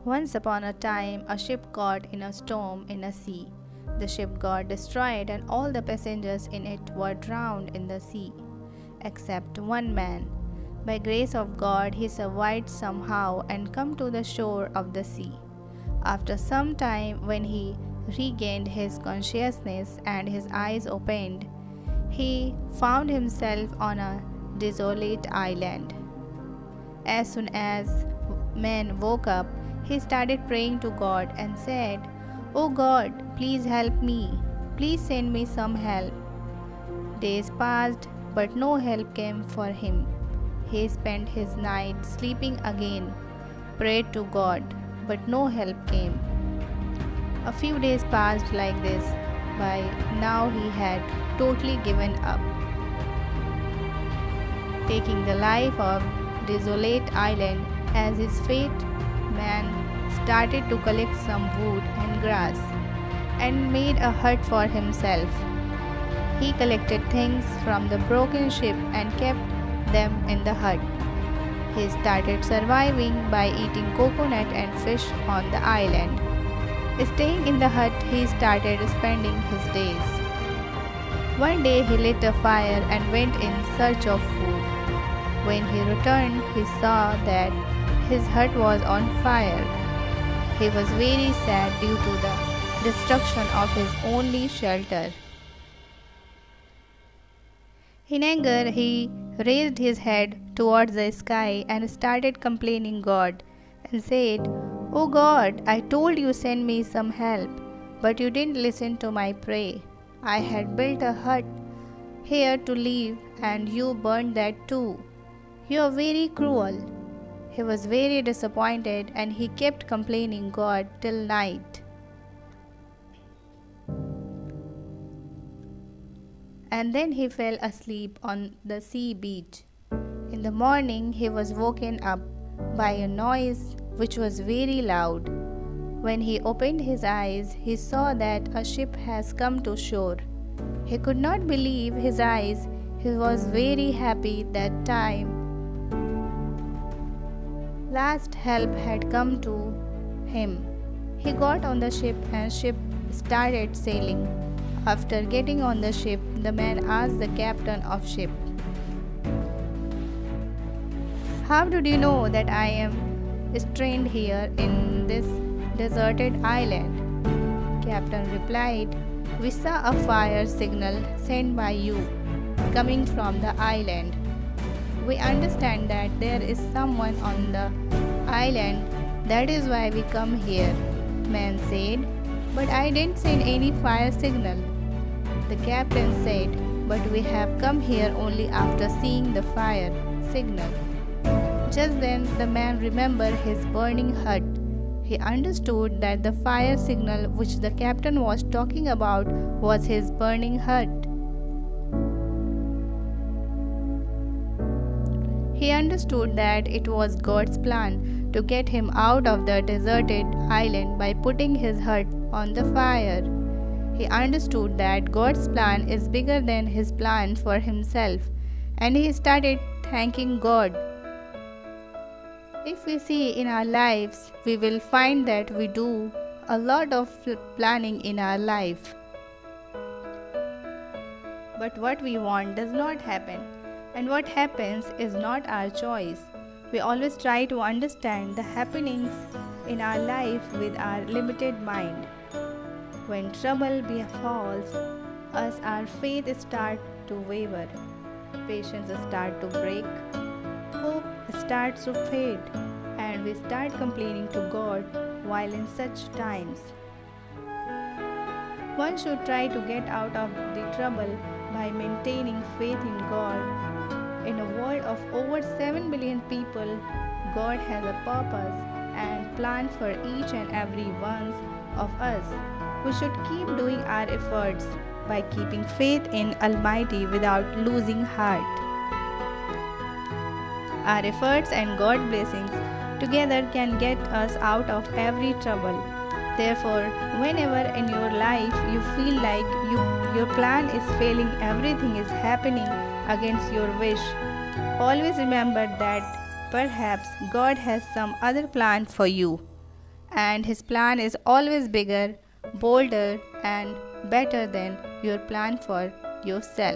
Once upon a time, a ship caught in a storm in a sea. The ship got destroyed, and all the passengers in it were drowned in the sea, except one man. By grace of God, he survived somehow and come to the shore of the sea. After some time, when he regained his consciousness and his eyes opened, he found himself on a desolate island. As soon as man woke up, he started praying to God and said, "Oh God, please help me. Please send me some help." Days passed, but no help came for him. He spent his night sleeping again, prayed to God, but no help came. A few days passed like this. By now he had totally given up, taking the life of desolate island as his fate. Man started to collect some wood and grass and made a hut for himself. He collected things from the broken ship and kept them in the hut. He started surviving by eating coconut and fish on the island. Staying in the hut, he started spending his days. One day he lit a fire and went in search of food. When he returned, he saw that his hut was on fire. He was very sad due to the destruction of his only shelter. In anger, he raised his head towards the sky and started complaining God and said, "Oh God, I told you send me some help, but you didn't listen to my prayer. I had built a hut here to live and you burned that too. You are very cruel." He was very disappointed and he kept complaining God till night. And then he fell asleep on the sea beach. In the morning, he was woken up by a noise which was very loud. When he opened his eyes, he saw that a ship has come to shore. He could not believe his eyes. He was very happy that time. Last help had come to him. He got on the ship and ship started sailing. After getting on the ship, the man asked the captain of ship, "How did you know that I am stranded here in this deserted island?" Captain replied, "We saw a fire signal sent by you coming from the island. We understand that there is someone on the island. That is why we come here." Man said, "But I didn't send any fire signal." The captain said, "But we have come here only after seeing the fire signal." Just then the man remembered his burning hut. He understood that the fire signal which the captain was talking about was his burning hut. He understood that it was God's plan to get him out of the deserted island by putting his hut on the fire. He understood that God's plan is bigger than his plan for himself, and he started thanking God. If we see in our lives, we will find that we do a lot of planning in our life. But what we want does not happen, and what happens is not our choice. We always try to understand the happenings in our life with our limited mind. When trouble befalls us, our faith starts to waver, patience starts to break, hope starts to fade, and we start complaining to God while in such times. One should try to get out of the trouble by maintaining faith in God. In a world of over 7 billion people, God has a purpose and plan for each and every one of us. We should keep doing our efforts by keeping faith in Almighty without losing heart. Our efforts and God's blessings together can get us out of every trouble. Therefore, whenever in your life you feel like your plan is failing, everything is happening against your wish, always remember that perhaps God has some other plan for you. and his plan is always bigger, bolder, and better than your plan for yourself.